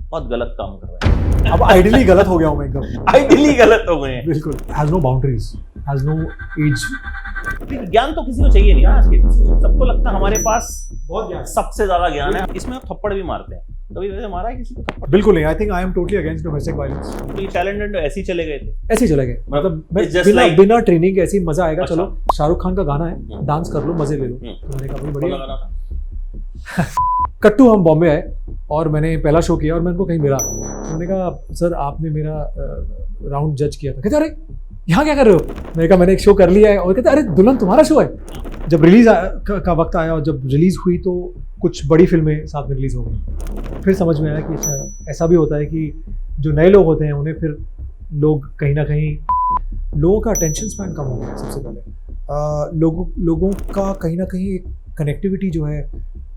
बहुत गलत काम कर रहे हैं। अब आइडियली गलत हो गया हूँ मैं एकदम, आइडियली गलत हो गए हैं। बिल्कुल। Has no boundaries, has no age. ज्ञान तो किसी को चाहिए नहीं ना आज के, सबको लगता है हमारे पास बहुत ज्ञान, सबसे ज्यादा ज्ञान है। इसमें आप थप्पड़ भी मारते हैं, कभी वैसे मारा है किसी को थप्पड़? बिल्कुल नहीं। I think I am totally against domestic violence. तो ये टैलेंटेड ऐसे ही चले गए थे, ऐसे ही चले गए, मतलब It's just बिना like- बिना ट्रेनिंग के ऐसे ही मजा आएगा। अच्छा। चलो शाहरुख खान का गाना है, डांस कर लो, मजे ले लो। तो मैंने कहा भाई बढ़िया। लगा था। कट्टू हम बॉम्बे आए और मैंने पहला शो किया और मैं उनको कहीं मिला, उन्होंने कहा सर आपने मेरा राउंड जज किया था। कहते अरे यहाँ क्या कर रहे हो? मैंने कहा मैंने एक शो कर लिया है। और कहते अरे दुल्हन तुम्हारा शो है। जब रिलीज का वक्त आया और जब रिलीज हुई तो कुछ बड़ी फिल्में साथ में रिलीज हो गई। फिर समझ में आया कि अच्छा ऐसा भी होता है कि जो नए लोग होते हैं उन्हें फिर लोग कहीं ना कहीं, लोगों का अटेंशन स्पैन कम हो गया सबसे पहले। लोगों का कहीं ना कहीं एक कनेक्टिविटी जो है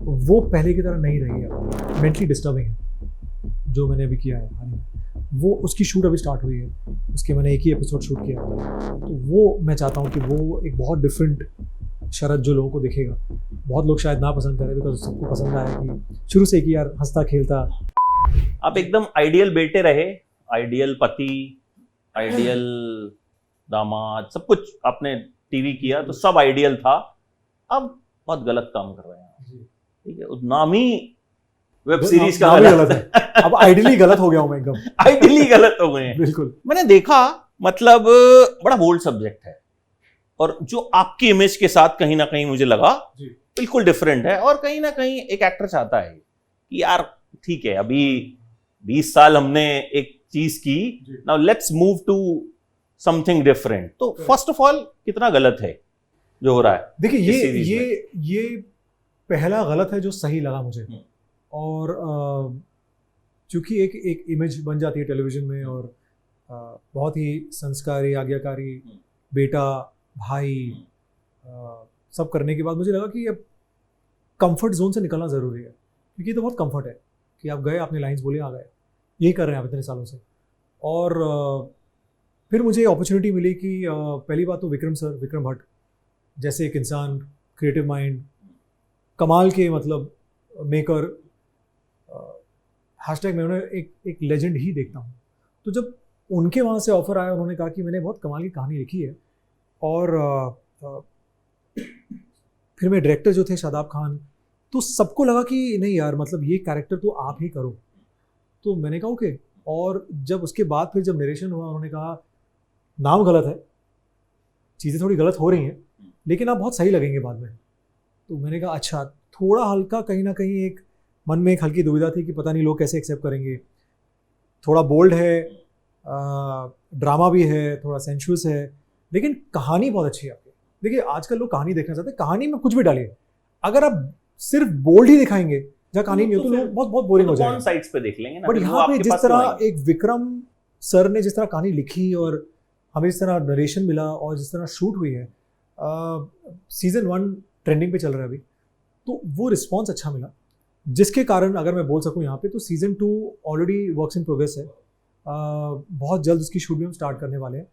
वो पहले की तरह नहीं रही है। मेंटली डिस्टर्बिंग है जो मैंने अभी किया है हाल ही में, वो उसकी शूट अभी स्टार्ट हुई है, उसके मैंने एक ही एपिसोड शूट किया है। तो वो मैं चाहता हूँ कि वो एक बहुत डिफरेंट शरद जो लोगों को दिखेगा। बहुत लोग शायद ना पसंद करें, बिकॉज सबको पसंद आया कि शुरू से कि यार हंसता खेलता। आप एकदम आइडियल बेटे रहे, आइडियल पति, आइडियल दामाद, सब कुछ आपने टीवी किया तो सब आइडियल था। अब बहुत गलत काम कर रहे हैं, ठीक है? उस नाम ही वेब सीरीज का नाम ही गलत है। अब आइडियली गलत हो गया हूँ मैं एकदम, आइडियली गलत हो गए हैं। बिल्कुल। मैंने देखा, मतलब बड़ा बोल्ड सब्जेक्ट है और जो आपकी इमेज के साथ कहीं ना कहीं मुझे लगा जी। बिल्कुल डिफरेंट है। और कहीं ना कहीं एक एक्टर चाहता है कि यार ठीक है, अभी 20 साल हमने एक चीज की, now let's move to something different. तो फर्स्ट ऑफ ऑल कितना गलत है जो हो रहा है? देखिए इस सीरीज ये पहला गलत है जो सही लगा मुझे। और चूंकि एक इमेज बन जाती है टेलीविजन में और बहुत ही संस्कारी, आज्ञाकारी बेटा भाई सब करने के बाद मुझे लगा कि अब कंफर्ट जोन से निकलना ज़रूरी है, क्योंकि ये तो बहुत कंफर्ट है कि आप गए, आपने लाइंस बोली, आ गए, यही कर रहे हैं आप इतने सालों से। और फिर मुझे अपॉर्चुनिटी मिली कि पहली बात तो विक्रम भट्ट जैसे एक इंसान, क्रिएटिव माइंड, कमाल के मतलब मेकर, हैशटैग मैं उन्हें एक लेजेंड ही देखता हूँ। तो जब उनके वहाँ से ऑफर आया, उन्होंने कहा कि मैंने बहुत कमाल की कहानी लिखी है। और फिर मेरे डायरेक्टर जो थे शादाब खान, तो सबको लगा कि नहीं यार, मतलब ये कैरेक्टर तो आप ही करो। तो मैंने कहा ओके। और जब उसके बाद फिर जब नरेशन हुआ, उन्होंने कहा नाम गलत है, चीज़ें थोड़ी गलत हो रही हैं, लेकिन आप बहुत सही लगेंगे बाद में। तो मैंने कहा अच्छा। थोड़ा हल्का कहीं ना कहीं एक मन में एक हल्की दुविधा थी कि पता नहीं लोग कैसे एक्सेप्ट करेंगे। थोड़ा बोल्ड है, ड्रामा भी है, थोड़ा सेंशुअस है, लेकिन कहानी बहुत अच्छी है आपकी। देखिए आजकल लोग कहानी देखना चाहते हैं, कहानी में कुछ भी डालिए। अगर आप सिर्फ बोल्ड ही दिखाएंगे जहाँ कहानी नहीं हो, तो लोग बहुत बोरिंग हो जाएगा। साइट्स पे देख लेंगे ना। बट यहाँ पे जिस तरह एक विक्रम सर ने जिस तरह कहानी लिखी और हमें जिस तरह नरेशन मिला और जिस तरह शूट हुई है, सीजन 1 ट्रेंडिंग पे चल रहा है अभी, तो वो रिस्पॉन्स अच्छा मिला, जिसके कारण अगर मैं बोल सकूँ यहाँ पे, तो season 2 already works in progress है। बहुत जल्द उसकी शूट भी हम स्टार्ट करने वाले हैं।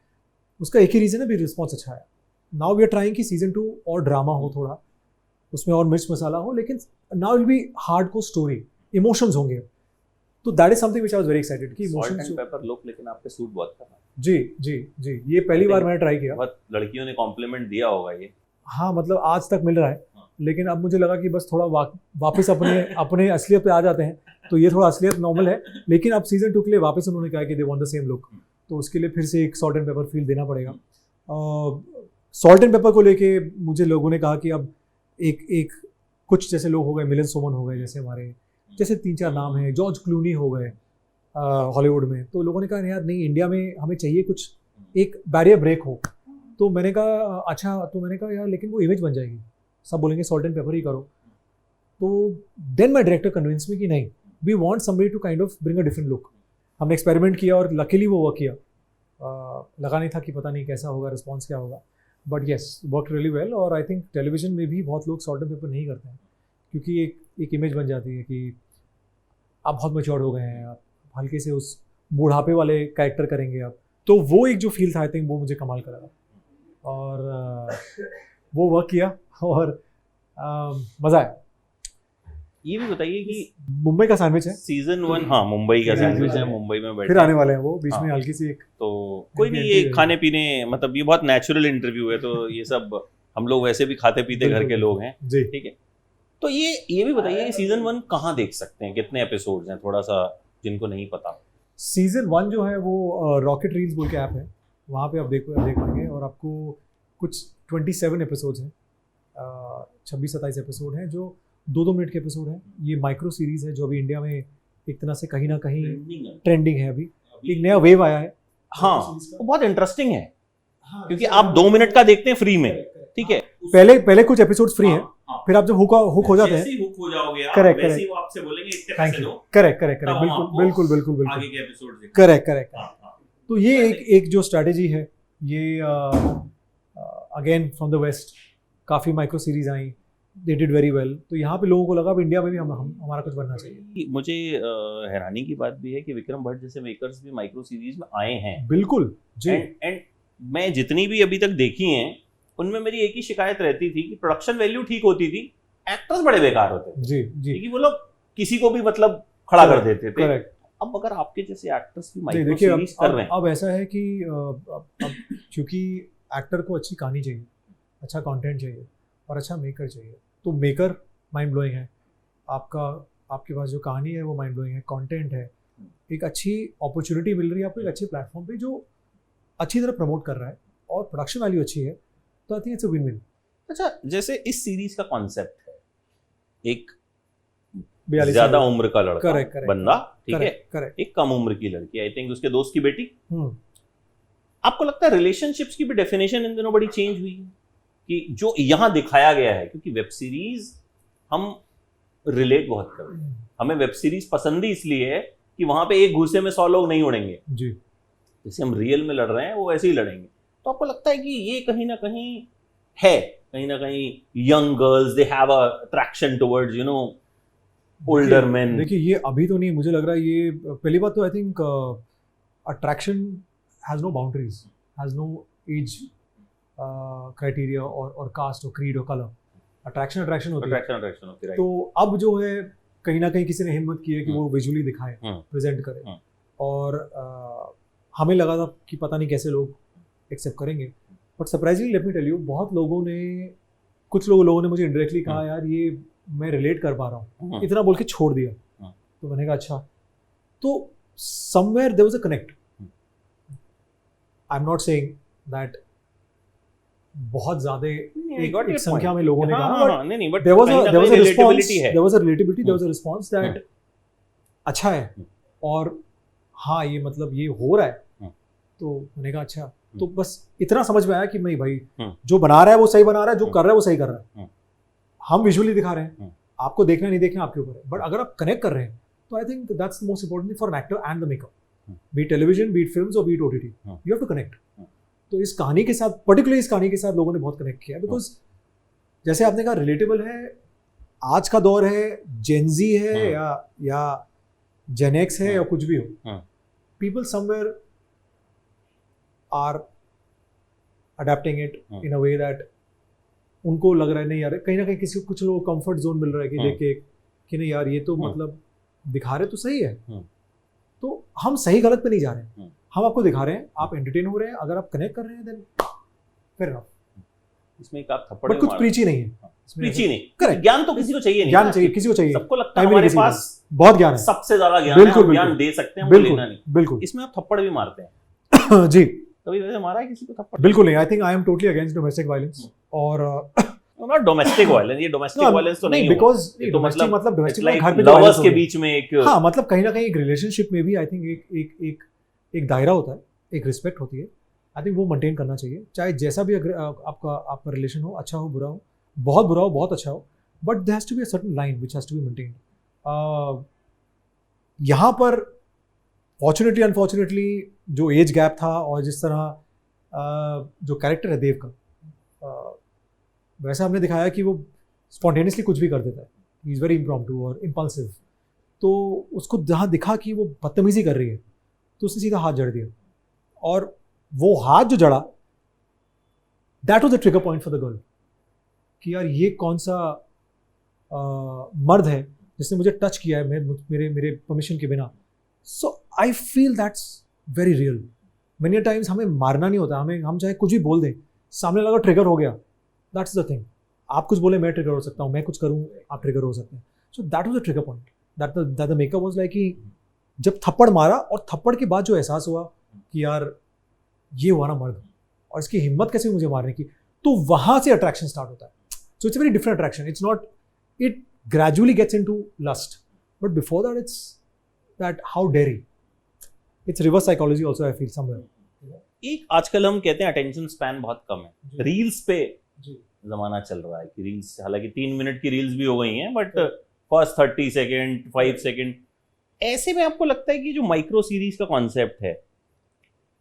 उसका एक ही रीज़न है, भी रिस्पॉन्स अच्छा है। नाउ वी आर ट्राइंग कि सीजन 2 और ड्रामा हो, थोड़ा उसमें और मिर्च मसाला हो, लेकिन now will be hardcore story, emotions होंगे। तो that is something which I was very excited कि इमोशंस पेपर लुक, लेकिन आपके सूट बहुत कर रहा है। जी, ये पहली बार मैंने ट्राई किया। बहुत लड़कियों ने कॉम्प्लीमेंट दिया होगा ये। हाँ, मतलब आज तक मिल रहा है, लेकिन अब मुझे लगा कि बस थोड़ा वापस अपने असलियत पे आ जाते हैं, तो ये थोड़ा असलियत नॉर्मल है। लेकिन अब सीजन 2 के लिए वापस उन्होंने कहा कि they want the same look, तो उसके लिए फिर से एक सॉल्ट एंड पेपर फील देना पड़ेगा। सॉल्ट एंड पेपर को लेके मुझे लोगों ने कहा कि अब एक कुछ जैसे लोग हो गए, मिलन सोमन हो गए, जैसे हमारे जैसे 3-4 नाम हैं, जॉर्ज क्लूनी हो गए हॉलीवुड में, तो लोगों ने कहा यार नहीं, इंडिया में हमें चाहिए कुछ, एक बैरियर ब्रेक हो। तो मैंने कहा अच्छा, तो मैंने कहा यार लेकिन वो इमेज बन जाएगी, सब बोलेंगे सॉल्ट एंड पेपर ही करो। तो then my director convince me कि नहीं, we want somebody to kind of bring a different look. हमने एक्सपेरिमेंट किया और लकीली वो वर्क किया। लगा नहीं था कि पता नहीं कैसा होगा, रिस्पॉन्स क्या होगा, but yes work really well. और आई थिंक टेलीविजन में भी बहुत लोग सॉल्ट एंड पेपर नहीं करते हैं, क्योंकि एक इमेज बन जाती है कि आप बहुत मैच्योर्ड हो गए हैं, आप हल्के से उस बुढ़ापे वाले कैरेक्टर करेंगे आप। तो वो एक जो फील था, आई थिंक वो मुझे कमाल का लगा और वो वर्क किया और मज़ा आया। ये भी बताइए कि मुंबई का सैंडविच है, सीजन 1, हाँ मुंबई का जी, सैंडविच जी, है, जी। मुंबई में बैठे फिर आने वाले हैं वो बीच में हाँ। हल्की सी एक। तो कोई नहीं, ये खाने पीने मतलब ये बहुत नेचुरल इंटरव्यू है, तो ये सब हम लोग वैसे भी खाते पीते घर के लोग हैं, जी। ठीक है। तो ये भी बताइए सीजन 1 कहाँ देख सकते हैं, कितने एपिसोड्स हैं, थोड़ा सा जिनको नहीं पता। सीजन 1 जो है वो रॉकेट रील्स बोल के ऐप है, वहाँ पे आप देख पाएंगे, और आपको कुछ 27 एपिसोड्स हैं, 26-27 एपिसोड हैं जो 2-2 मिनट के एपिसोड हैं। ये माइक्रो सीरीज है जो अभी इंडिया में एक तरह से कहीं ना कहीं ट्रेंडिंग है। अभी एक नया वेव आया है। हाँ, वो बहुत इंटरेस्टिंग है क्योंकि आप 2 मिनट का देखते हैं फ्री में, ठीक है। पहले कुछ एपिसोड्स फ्री हैं, हाँ, फिर आप जब हुक हो जाते हैं, जैसे ही हुक हो जाओगे आप, करेक्ट वैसे ही वो आपसे बोलेंगे इतने थैंक पैसे यू, दो, करेक्ट तब हम आपको बिल्कुल आगे के एपिसोड देखें। करेक्ट। हाँ, हाँ। तो ये एक जो स्ट्रैटेजी है, ये अगेन फ्रॉम द वेस्ट काफ़ी micro series I, they did very well. तो यहाँ पे लोगों को लगा अब इंडिया में भी हमारा कुछ बनना चाहिए। मुझे हैरानी की बात भी है कि विक्रम भट्ट जैसे मेकर्स भी माइक्रो सीरीज में आए हैं। बिल्कुल जी। एंड मैं जितनी भी अभी तक देखी हैं उनमें मेरी एक ही शिकायत रहती थी कि प्रोडक्शन वैल्यू ठीक होती थी, एक्टर्स बड़े बेकार होते थे जी जी, क्योंकि वो लोग किसी को भी मतलब खड़ा कर देते थे। करेक्ट। अब अगर आपके जैसे एक्टर्स भी माइक्रो देखिए सीरीज कर रहे हैं, अब ऐसा है कि अब क्योंकि एक्टर को अच्छी कहानी चाहिए, अच्छा कंटेंट चाहिए और अच्छा मेकर चाहिए। तो मेकर माइंड ब्लोइंग है, आपके पास जो कहानी है वो माइंड ब्लोइंग है, कंटेंट है, एक अच्छी अपॉर्चुनिटी मिल रही है आपको एक अच्छे प्लेटफॉर्म पे जो अच्छी तरह प्रमोट कर रहा है और प्रोडक्शन वैल्यू अच्छी है, तो I think it's a win win. अच्छा जैसे इस सीरीज का कॉन्सेप्ट है, एक 42 ज्यादा उम्र का लड़का करेक्ट बंदा, ठीक है, करेक्ट। एक कम उम्र की लड़की, आई थिंक उसके दोस्त की बेटी। आपको लगता है रिलेशनशिप्स की भी डेफिनेशन इन दिनों बड़ी चेंज हुई है कि जो यहाँ दिखाया गया है, क्योंकि वेब सीरीज हम रिलेट बहुत करते हैं, हमें वेब सीरीज पसंद ही इसलिए है कि वहां पे एक घूसे में 100 लोग नहीं उड़ेंगे जी, जैसे हम रियल में लड़ रहे हैं वो वैसे ही लड़ेंगे। तो आपको लगता है कि ये कहीं ना कहीं young girls they have a attraction towards older man? देखिए ये अभी तो नहीं, मुझे लग रहा है ये पहली बात तो I think attraction has no boundaries, has no age criteria और कास्ट और क्रीड और कलर। अट्रैक्शन होती है। तो अब जो है कहीं ना कहीं किसी ने हिम्मत की है कि वो विजुअली दिखाए, प्रेजेंट करे, और हमें लगा था कि पता नहीं कैसे लोग एक्सेप्ट करेंगे, but surprisingly let me tell you, कुछ लोगों ने मुझे इंडायरेक्टली कहा यार ये मैं रिलेट कर पा रहा हूँ, इतना बोल के छोड़ दिया। तो मैंने कहा अच्छा, तो somewhere there was a connect. I am not saying that बहुत ज्यादा एक संख्या में लोगों ने कहा, but there was a relatability, there was a response that अच्छा है और हाँ ये मतलब ये हो रहा है। तो मैंने कहा अच्छा, तो बस इतना समझ में आया कि नहीं भाई, जो बना रहा है वो सही बना रहा है, जो कर रहा है वो सही कर रहा है। हम विजुअली दिखा रहे हैं, आपको देखना नहीं देखना आपके ऊपर है, बट अगर आप कनेक्ट कर रहे हैं तो I think that's the most important for an actor and the maker, be television, be films और be OTT, you have to connect. तो इस कहानी के साथ, पर्टिकुलरली इस कहानी के साथ लोगों ने बहुत कनेक्ट किया, बिकॉज जैसे आपने कहा रिलेटेबल है, आज का दौर है, जेनजी है या जेनेक्स है या कुछ भी हो, people somewhere are adapting it in a way that उनको लग रहा है नहीं यार, कहीं ना कहीं किसी को कुछ लोगों को कंफर्ट जोन मिल रहा है कि देख के कि नहीं यार ये तो मतलब दिखा रहे तो सही है। तो हम सही गलत पे नहीं जा रहे हैं, हम आपको दिखा रहे हैं, आप एंटरटेन हो रहे हैं, अगर आप कनेक्ट कर रहे हैं देन फिर आप इसमें एक आप थप्पड़, बट कुछ प्रीची नहीं है, प्रीची नहीं, करेक्ट। ज्ञान तो किसी को चाहिए नहीं, ज्ञान चाहिए, किसी को चाहिए, सबको लगता है हमारे पास बहुत ज्ञान है, सबसे ज्यादा ज्ञान है, बिल्कुल ज्ञान दे सकते हैं, हमको लेना नहीं। बिल्कुल इसमें आप थप्पड़ भी मारते हैं जी, कभी वैसे मारा है किसी को थप्पड़? बिल्कुल नहीं। I think I am totally against domestic violence, और नॉट डोमेस्टिक वायलेंस, ये डोमेस्टिक वायलेंस तो नहीं, बिकॉज़ तो मतलब डोमेस्टिक लाइक घर पे लवर्स के बीच में एक, हाँ मतलब कहीं ना कहीं एक रिलेशनशिप में भी आई थिंक एक दायरा होता है, एक रिस्पेक्ट होती है, आई थिंक वो मेंटेन करना चाहिए, चाहे जैसा भी आपका रिलेशन हो, अच्छा हो बुरा हो, बहुत बुरा हो बहुत अच्छा हो, but there has to be a certain line which has to be maintained. यहाँ पर फॉर्चुनेटली अनफॉर्चुनेटली जो एज गैप था और जिस तरह जो कैरेक्टर है देव का, वैसा हमने दिखाया कि वो स्पॉन्टेनियसली कुछ भी कर देता है, ही इज़ वेरी इम्प्रॉम्प्टू और इम्पल्सिव। तो उसको जहाँ दिखा कि वो बदतमीजी कर रही है तो उसने सीधा हाथ जड़ दिया, और वो हाथ जो जड़ा that was the trigger point for the girl कि यार ये कौन सा मर्द है जिसने मुझे टच किया है मेरे मेरे परमिशन के बिना, so I feel that's very real. Many times हमें मारना नहीं होता, हम चाहे कुछ भी बोल दें, सामने लगा ट्रिगर हो गया, दैट्स द थिंग। आप कुछ बोले मैं ट्रिगर हो सकता हूँ, मैं कुछ करूँ आप ट्रिगर हो सकते हैं। So that was the trigger point, that the makeup was like कि जब थप्पड़ मारा और थप्पड़ के बाद जो एहसास हुआ कि यार ये हुआ ना मर्द, और इसकी हिम्मत कैसे मुझे मारने की, तो वहाँ से अट्रैक्शन स्टार्ट होता है। So it's very different attraction, it's not, it gradually gets into lust, but before that it's that how dairy, it's reverse psychology also I feel somewhere. एक आजकल हम कहते हैं अटेंशन स्पैन बहुत कम है, रील्स पे जमाना चल रहा है कि रील्स, हालांकि 3 मिनट की रील्स भी हो गई हैं, बट फर्स्ट 30 सेकेंड 5 सेकेंड, ऐसे में आपको लगता है कि जो माइक्रो सीरीज का कॉन्सेप्ट है,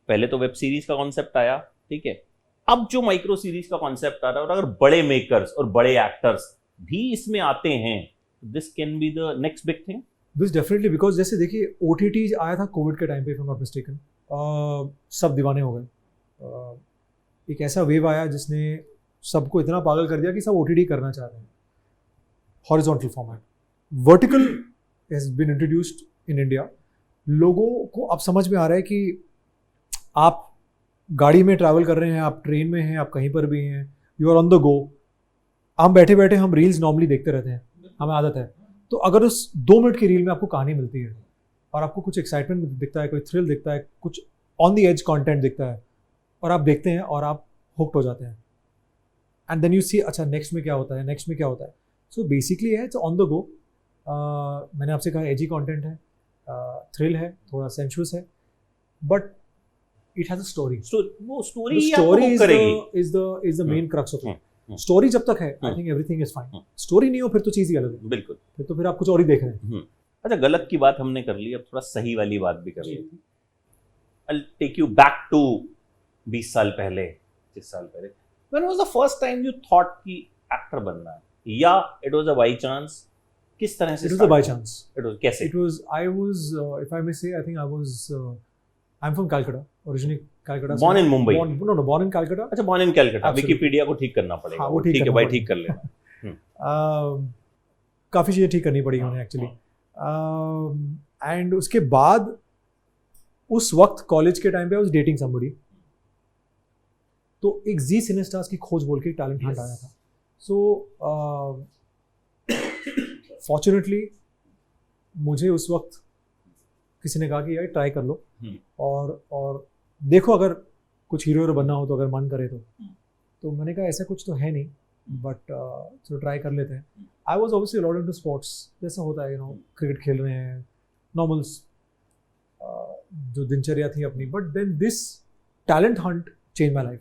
पहले तो वेब सीरीज का कॉन्सेप्ट आया, ठीक है, अब जो माइक्रो सीरीज का कॉन्सेप्ट आ रहा है, और अगर बड़े मेकर्स और बड़े एक्टर्स भी इसमें आते हैं, this can be the next big thing. This definitely, because जैसे देखिए OTT आया था कोविड के टाइम पे, if I am not mistaken, सब दीवाने हो गए। एक ऐसा वेव आया जिसने सबको इतना पागल कर दिया कि सब OTT करना चाह रहे हैं, horizontal format. Vertical has been introduced in India. लोगों को अब समझ में आ रहा है कि आप गाड़ी में ट्रैवल कर रहे हैं, आप ट्रेन में हैं, आप कहीं पर भी हैं, you are on the go, हम बैठे बैठे हम रील्स नॉर्मली देखते रहते हैं, हमें आदत है। तो अगर उस 2 मिनट की रील में आपको कहानी मिलती है और आपको कुछ एक्साइटमेंट दिखता है, कोई थ्रिल दिखता है, कुछ ऑन द एज कंटेंट दिखता है, और आप देखते हैं और आप हुक्ड हो जाते हैं, एंड देन यू सी अच्छा नेक्स्ट में क्या होता है, नेक्स्ट में क्या होता है। सो बेसिकली है इट्स ऑन द गो। मैंने आपसे कहा एजी कंटेंट है, थ्रिल है, थोड़ा सेंशुअस है, but it has a story. वो story is the main crux of it. Story जब तक है, I think everything is fine. Story नहीं हो फिर तो चीज़ ही अलग है, बिल्कुल, फिर तो फिर आप कुछ और ही देख रहे हैं। अच्छा, गलत की बात हमने कर ली, अब थोड़ा सही वाली बात भी कर ली। I'll take you back to 20 साल पहले, 25 साल पहले। When was the first time you thought कि एक्टर बनना है, या it was a by chance? किस तरह से? It was a by chance. It was कैसे? It was, I was, if I may say, I think I was, I'm from Calcutta, originally Calcutta. Born in Mumbai? Born in Calcutta. अच्छा, born in Calcutta. Absolutely. Wikipedia को ठीक करना पड़ेगा। हाँ, वो ठीक है करना भाई, पड़ेगा। ठीक कर लेना। काफ़ी चीज़ें ठीक करनी पड़ी उन्हें एक्चुअली। एंड उसके बाद उस वक्त कॉलेज के टाइम पे आई वाज डेटिंग समबडी, तो एक जी सिनेस्टार्स की खोज बोल के टैलेंट हंट आया था। सो फॉर्चुनेटली मुझे उस वक्त किसी ने कहा कि यार ट्राई कर लो, और देखो अगर कुछ हीरो बनना हो तो अगर मन करे तो मैंने कहा ऐसा कुछ तो है नहीं, बट चलो ट्राई कर लेते हैं। I was obviously lot into sports, जैसा होता है, क्रिकेट खेल रहे हैं, नॉर्मल्स जो दिनचर्या थी अपनी, but then this talent hunt change my life.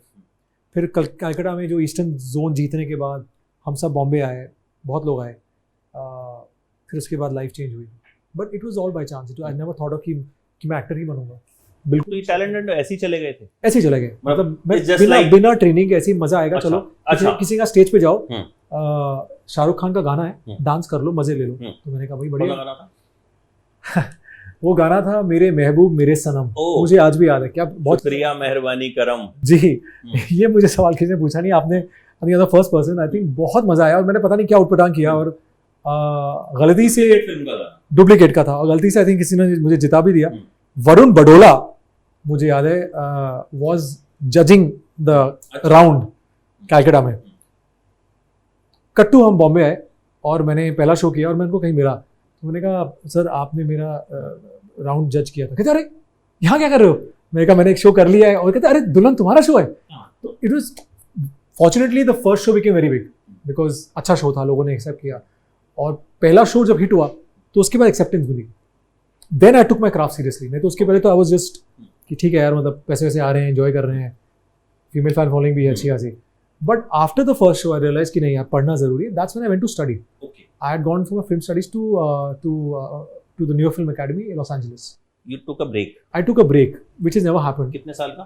फिर कलकत्ता में जो ईस्टर्न जोन जीतने के बाद हम सब बॉम्बे आए, बहुत लोग आए, फिर उसके बाद लाइफ चेंज हुई, but it was all by chance. I never thought of कि मैं एक्टर ही बनूंगा। बिल्कुल, तो ये टैलेंट ऐसे ही चले गए थे? ऐसे ही चले गए, मतलब like... बिना ट्रेनिंग के ऐसे ही मजा आएगा। चलो किसी का स्टेज पे जाओ, शाहरुख खान का गाना है, डांस कर लो, मजे ले लो। तो मैंने कहा भाई बढ़िया। वो गाना था मेरे महबूब मेरे सनम, मुझे आज भी याद है। क्या बहुत शुक्रिया, मेहरबानी करम जी। ये मुझे सवाल किसी ने पूछा नहीं, आपने फर्स्ट पर्सन, आई थिंक बहुत मजा आया। और मैंने पता नहीं क्या उटपटांग किया, और गलती से डुप्लीकेट का था, और गलती से आई थिंक किसी ने मुझे जिता भी दिया। वरुण बडोला मुझे याद है was judging the round Calcutta में। कट्टू हम बॉम्बे आए और मैंने पहला शो किया, और मैं उनको कहीं मिला, तो मैंने कहा सर आपने मेरा राउंड जज किया था। कहते अरे यहाँ क्या कर रहे हो? मैंने कहा मैंने एक शो कर लिया है। और कहते अरे दुल्हन तुम्हारा शो है? तो it was fortunately the first show became very big, because अच्छा शो था, लोगों ने एक्सेप्ट किया, और पहला शो जब हिट हुआ तो उसके बाद एक्सेप्टेंस मिली। Then I took my craft seriously. नहीं तो उसके पहले तो आई वाज जस्ट कि ठीक है यार, मतलब पैसे वैसे आ रहे हैं, एंजॉय कर रहे हैं, फीमेल फैन फॉलोइंग भी है अच्छी खासी। But after the first show I realise कि नहीं यार, पढ़ना जरूरी है। That's when I went to study. I had gone for my film studies to the new film academy in Los Angeles. You took a break? I took a break, which has never happened. कितने साल का?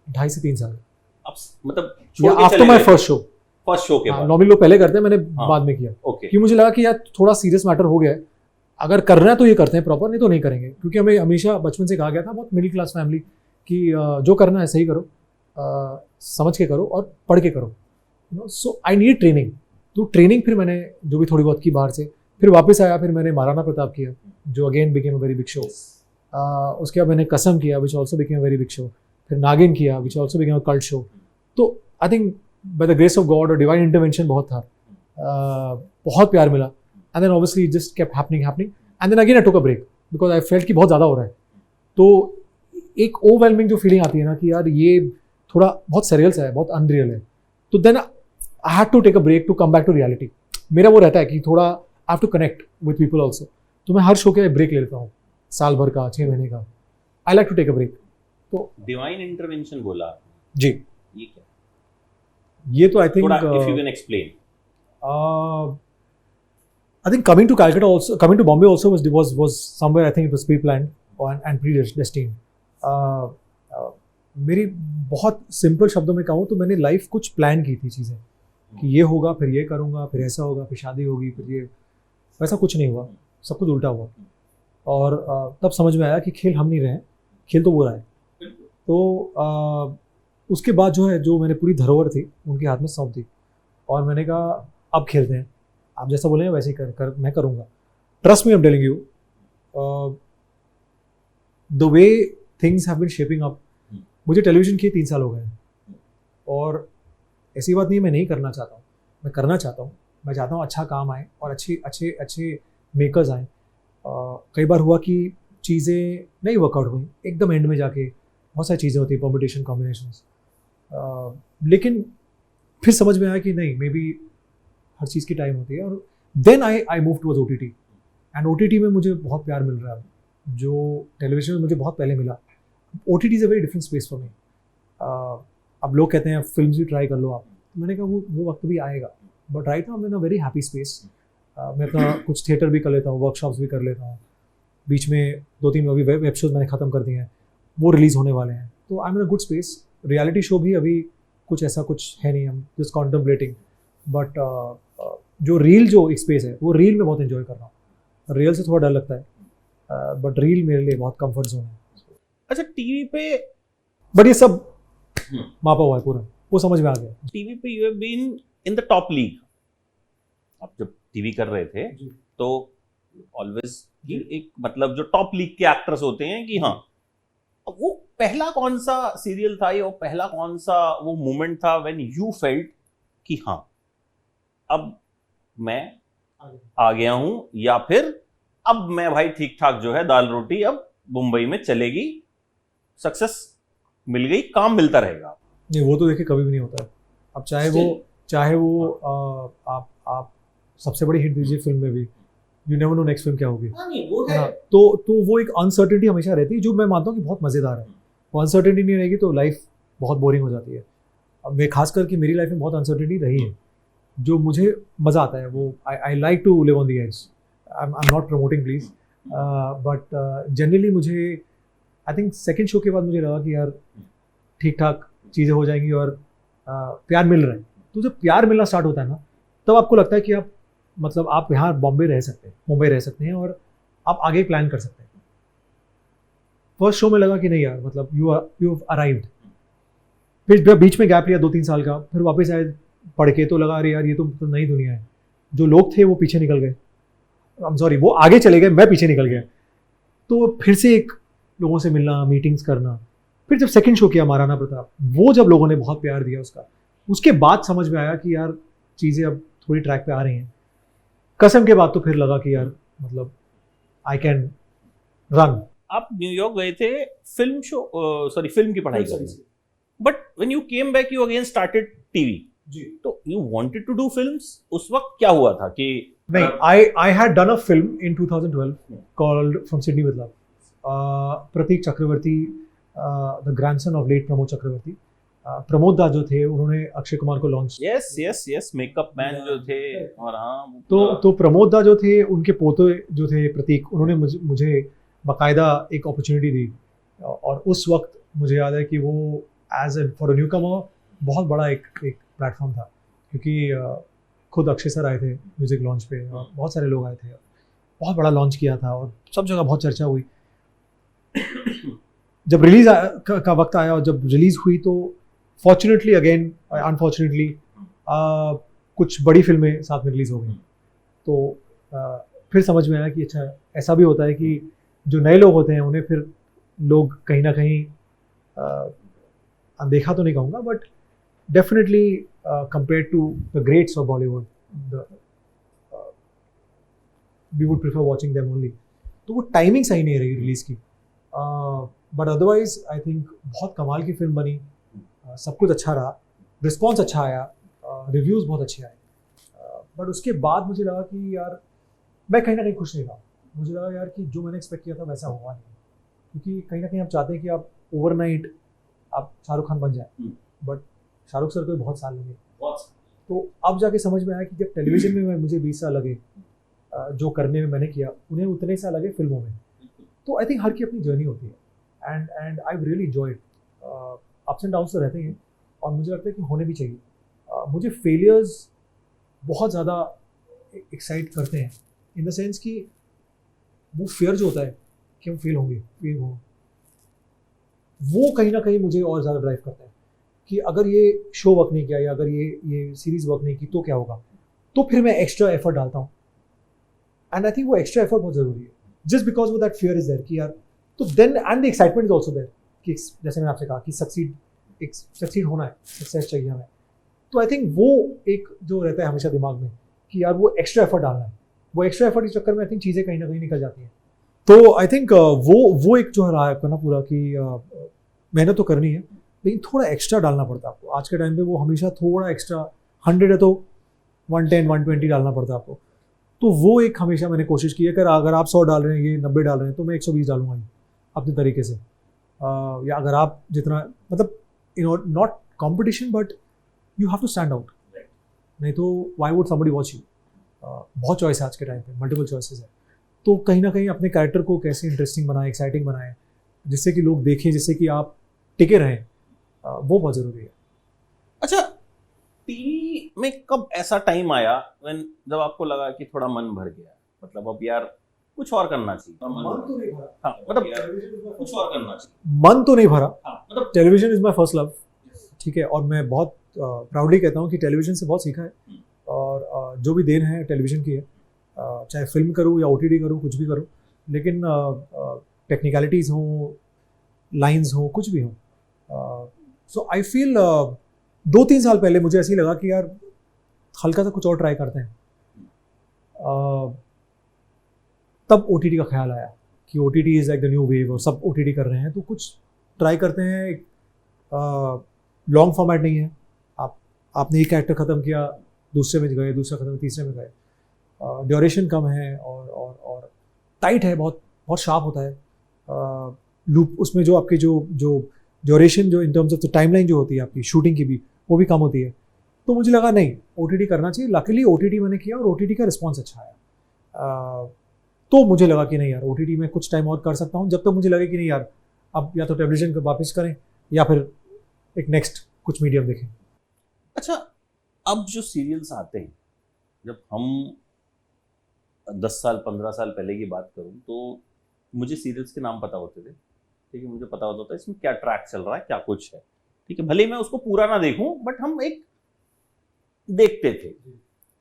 2.5 से 3 साल। अब मतलब after my first show के बाद। Normally लोग पहले करते हैं, मैंने बाद में किया। क्योंकि मुझे लगा कि यार थोड़ा सीरियस मैटर हो गया है, अगर करना है तो ये करते हैं प्रॉपर, नहीं तो नहीं करेंगे। क्योंकि हमें हमेशा बचपन से कहा गया था, बहुत मिडिल क्लास फैमिली, कि जो करना है सही करो, समझ के करो और पढ़ के करो। सो आई नीड ट्रेनिंग। तो ट्रेनिंग फिर मैंने जो भी थोड़ी बहुत की बाहर से, फिर वापस आया, फिर मैंने महाराणा प्रताप किया जो again became a very big show. उसके बाद मैंने कसम किया which also became a very big show. फिर नागिन किया which also became a cult show. तो I think by the grace of God और डिवाइन इंटरवेंशन बहुत था, बहुत प्यार मिला। And then obviously just kept happening and then again I took a break because I felt कि बहुत ज़्यादा हो रहा है। तो एक ओवरवेलमिंग जो फीलिंग आती है ना कि यार ये थोड़ा बहुत सरियल सा है, बहुत अनरियल है, तो then I had to take a break to come back to reality. मेरा वो रहता है कि थोड़ा I have to connect with people also, तो मैं हर शो के ब्रेक ले लेता हूँ, साल भर का, 6 महीने का। I like to take a break. तो डिवाइन इंटरवेंशन बोला जी, ये क्या? ये तो आई थिंक थोड़ा if you can explain. I think coming to Calcutta also, coming to Bombay also was somewhere I think it was pre-planned and predestined. मेरी बहुत सिंपल शब्दों में कहूँ तो मैंने लाइफ कुछ प्लान की थी चीज़ें कि ये होगा, फिर ये करूँगा, फिर ऐसा होगा, फिर शादी होगी, फिर ये, वैसा कुछ नहीं हुआ, सब कुछ उल्टा हुआ। और तब समझ में आया कि खेल हम नहीं रहे हैं, खेल तो वो रहा है। तो उसके बाद जो है, जो मैंने पूरी धरोहर थी उनके हाथ में सौंप दी और मैंने कहा अब खेलते हैं, आप जैसा बोले वैसे ही कर मैं करूँगा। Trust me, I am telling you, the way things have been shaping up. मुझे टेलीविजन किए 3 साल हो गए हैं और ऐसी बात नहीं मैं नहीं करना चाहता हूँ, मैं करना चाहता हूँ। मैं चाहता हूँ अच्छा काम आए और अच्छे मेकर्स आएँ। कई बार हुआ कि चीज़ें नहीं वर्कआउट हुई, एकदम एंड में जाके बहुत सारी चीज़ें होती है, परम्यूटेशन, कॉम्बिनेशंस, लेकिन फिर समझ में आया कि नहीं, मे बी हर चीज़ की टाइम होती है। और then I move towards OTT and OTT में मुझे बहुत प्यार मिल रहा है जो टेलीविजन में मुझे बहुत पहले मिला। OTT is a very different space for me. अब लोग कहते हैं फिल्म्स भी ट्राई कर लो आप, तो मैंने कहा वो वक्त भी आएगा, but right now I am in a very happy space. मैं अपना कुछ थिएटर भी कर लेता हूँ, वर्कशॉप्स भी कर लेता हूँ, बीच में 2-3 अभी वेब शोज़ मैंने ख़त्म कर दिए हैं, वो रिलीज़ होने वाले हैं, तो I am in a good space. Reality show भी अभी कुछ ऐसा कुछ है नहीं, हम जस्ट कॉन्टम्पलेटिंग, बट जो रील जो एक स्पेस है वो रील में बहुत एंजॉय कर रहा हूँ। रियल से थोड़ा डर लगता है, बट रील मेरे लिए बहुत कंफर्ट जोन है। अच्छा, टीवी पे, बट ये सब मापा हुआ है पूरा, वो समझ में आ गया। टीवी पे you have been in the top league. आप जब टीवी कर रहे थे तो ऑलवेज एक मतलब जो टॉप लीग के एक्टर्स होते हैं कि हाँ, वो पहला कौन सा सीरियल था या पहला कौन सा वो मोमेंट था व्हेन यू फेल्ट कि हाँ अब मैं आ गया हूं, या फिर अब मैं भाई ठीक ठाक जो है दाल रोटी अब मुंबई में चलेगी, सक्सेस मिल गई, काम मिलता रहेगा? नहीं, वो तो देखिए कभी भी नहीं होता है। अब चाहे वो आप सबसे बड़ी हिट दीजिए फिल्म में भी, you never know next film क्या होगी। वो है। तो वो एक अनसर्टेनिटी हमेशा रहती है, जो मैं मानता हूँ कि बहुत मज़ेदार है। वो अनसर्टेनिटी नहीं रहेगी तो लाइफ बहुत बोरिंग हो जाती है। अब मैं खास करके मेरी लाइफ में बहुत अनसर्टेनिटी रही है, जो मुझे मज़ा आता है। वो I like to live on the edge. I am not promoting please, but generally मुझे आई थिंक सेकेंड शो के बाद मुझे लगा कि यार ठीक ठाक चीज़ें हो जाएंगी और प्यार मिल रहा है। तो जब प्यार मिलना स्टार्ट होता है ना, तब आपको लगता है कि आप मतलब आप यहाँ बॉम्बे रह सकते हैं, मुंबई रह सकते हैं और आप आगे प्लान कर सकते हैं। फर्स्ट शो में लगा कि नहीं यार, मतलब यू अराइव्ड। फिर बीच में गैप लिया 2-3 साल का, फिर वापस आए पढ़ के, तो लगा अरे यार ये तो नई दुनिया है। जो लोग थे वो पीछे निकल गए, आई एम सॉरी, वो आगे चले गए, मैं पीछे निकल गया। तो फिर से एक लोगों से मिलना, मीटिंग्स करना। फिर जब सेकंड शो किया महाराणा प्रताप, वो जब लोगों ने बहुत प्यार दिया उसके बाद समझ में आया कि यार चीज़ें अब थोड़ी ट्रैक पे आ रही हैं। कसम के बाद तो फिर लगा कि यार मतलब आई कैन रन। आप न्यूयॉर्क गए थे फिल्म की पढ़ाई करने, but when you came back you again started TV. जी, तो you wanted to do films. उस वक्त क्या हुआ था कि नहीं, I had done a film in 2012 called From Sydney with Love. Prateek Chakraborty, the grandson of late Pramod Chakraborty, Pramod da जो थे, उन्होंने अक्षय कुमार को लॉन्च। यस मेकअप मैन जो थे। और हाँ, तो प्रमोद दा जो थे, उनके पोते जो थे प्रतीक, उन्होंने मुझे बाकायदा एक अपॉर्चुनिटी दी। और उस वक्त मुझे याद है कि वो as a for a newcomer बहुत बड़ा एक प्लेटफॉर्म था, क्योंकि खुद अक्षय सर आए थे म्यूज़िक लॉन्च पे और बहुत सारे लोग आए थे। बहुत बड़ा लॉन्च किया था और सब जगह बहुत चर्चा हुई। जब रिलीज का वक्त आया और जब रिलीज हुई तो फॉर्चुनेटली अगेन अनफॉर्चुनेटली कुछ बड़ी फिल्में साथ में रिलीज हो गई। तो फिर समझ में आया कि अच्छा ऐसा भी होता है कि जो नए लोग होते हैं उन्हें फिर लोग कहीं ना कहीं अनदेखा तो नहीं कहूँगा, but definitely compare to the greats of Bollywood we would prefer watching them only. तो वो टाइमिंग सही नहीं रही रिलीज़ की, बट अदरवाइज आई थिंक बहुत कमाल की फिल्म बनी, सब कुछ अच्छा रहा, रिस्पॉन्स अच्छा आया, रिव्यूज़ बहुत अच्छे आए, बट उसके बाद मुझे लगा कि यार मैं कहीं ना कहीं खुश नहीं रहा। मुझे लगा यार कि जो मैंने एक्सपेक्ट किया था वैसा हुआ नहीं, क्योंकि कहीं ना कहीं आप चाहते हैं कि आप ओवरनाइट आप शाहरुख खान बन जाए, बट शाहरुख सर को बहुत साल लगे। तो अब जाके समझ में आया कि जब टेलीविजन में मुझे 20 साल लगे जो करने में मैंने किया, उन्हें उतने साल लगे फिल्मों में। तो आई थिंक हर की अपनी जर्नी होती है, and I really enjoyed. Ups and downs तो रहते हैं और मुझे लगता है कि होने भी चाहिए। मुझे फेलियर्स बहुत ज़्यादा एक्साइट करते हैं, इन द सेंस कि वो फियर जो होता है कि हम फेल होंगे, वो कहीं ना कहीं मुझे और ज़्यादा ड्राइव करता है कि अगर ये शो वर्क नहीं किया या अगर ये सीरीज़ वर्क नहीं की तो क्या होगा। तो फिर मैं एक्स्ट्रा एफर्ट डालता हूँ, एंड आई थिंक वो एक्स्ट्रा एफर्ट बहुत ज़रूरी है, जस्ट बिकॉज वो दैट फियर इज देयर कि यार, तो then and the excitement is also there कि जैसे मैंने आपसे कहा कि सक्सीड होना है, सक्सेस चाहिए हमें। तो आई थिंक वो एक जो रहता है हमेशा दिमाग में कि यार वो एक्स्ट्रा एफर्ट डालना है, वो एक्स्ट्रा एफर्ट के चक्कर में आई थिंक चीज़ें कहीं ना कहीं निकल जाती हैं। तो आई थिंक वो एक जो रहा है आपका ना पूरा कि मेहनत तो करनी है लेकिन थोड़ा एक्स्ट्रा डालना पड़ता है आपको। आज के टाइम पे वो हमेशा थोड़ा एक्स्ट्रा, 100 है तो 110 120 डालना पड़ता है आपको। तो वो एक हमेशा मैंने कोशिश की है कि अगर आप 100 डाल रहे हैं, ये 90 डाल रहे हैं, तो मैं 120 डालूंगा ही अपने तरीके से। या अगर आप जितना मतलब not competition but you have to stand out, नहीं तो why would somebody watch you. बहुत चॉइस है आज के टाइम पे, मल्टीपल चॉइसेस है। तो कहीं ना कहीं अपने कैरेक्टर को कैसे इंटरेस्टिंग बनाए, एक्साइटिंग बनाए, जिससे कि लोग देखें, जिससे कि आप टिके रहें, वो बहुत ज़रूरी है। अच्छा, टीवी में कब ऐसा टाइम आया जब आपको लगा कि थोड़ा मन भर गया, मतलब अब यार कुछ और करना चाहिए? मन तो नहीं भरा। हाँ, मतलब कुछ और करना चाहिए। मन तो नहीं भरा। हाँ, मतलब television is my first love, ठीक है, और मैं बहुत प्राउडली कहता हूँ कि टेलीविजन से बहुत सीखा है, और जो भी देन है टेलीविजन की है, चाहे फिल्म करूँ या OTT करूँ, कुछ भी करूँ, लेकिन टेक्निकलिटीज़ हों, लाइंस हों, कुछ भी हों। सो आई फील 2-3 साल पहले मुझे ऐसे ही लगा कि यार हल्का सा कुछ और ट्राई करते हैं। तब OTT का ख्याल आया कि OTT is like the new wave और सब OTT कर रहे हैं, तो कुछ ट्राई करते हैं। एक लॉन्ग फॉर्मेट नहीं है, आपने एक कैरेक्टर ख़त्म किया, दूसरे में गए, दूसरा ख़त्म, तीसरे में गए। ड्यूरेशन कम है और टाइट है, बहुत बहुत शार्प होता है लूप। उसमें जो आपके जो ड्यूरेशन जो in terms of the timeline जो होती है आपकी शूटिंग की भी, वो भी कम होती है। तो मुझे लगा नहीं, OTT करना चाहिए। लकीली OTT मैंने किया और OTT का रिस्पॉन्स अच्छा आया। तो मुझे लगा कि नहीं यार, OTT में कुछ टाइम और कर सकता हूँ, जब तक मुझे लगे कि नहीं यार, अब या तो टेलीविजन को वापस करें या फिर एक नेक्स्ट कुछ मीडियम देखें। अच्छा, अब जो सीरियल्स आते हैं, जब हम 10 साल 15 साल पहले की बात करूं तो मुझे सीरियल्स के नाम पता होते थे, ठीक है, मुझे पता होता था इसमें क्या ट्रैक चल रहा है, क्या कुछ है, ठीक है, भले मैं उसको पूरा ना देखूं बट हम एक देखते थे।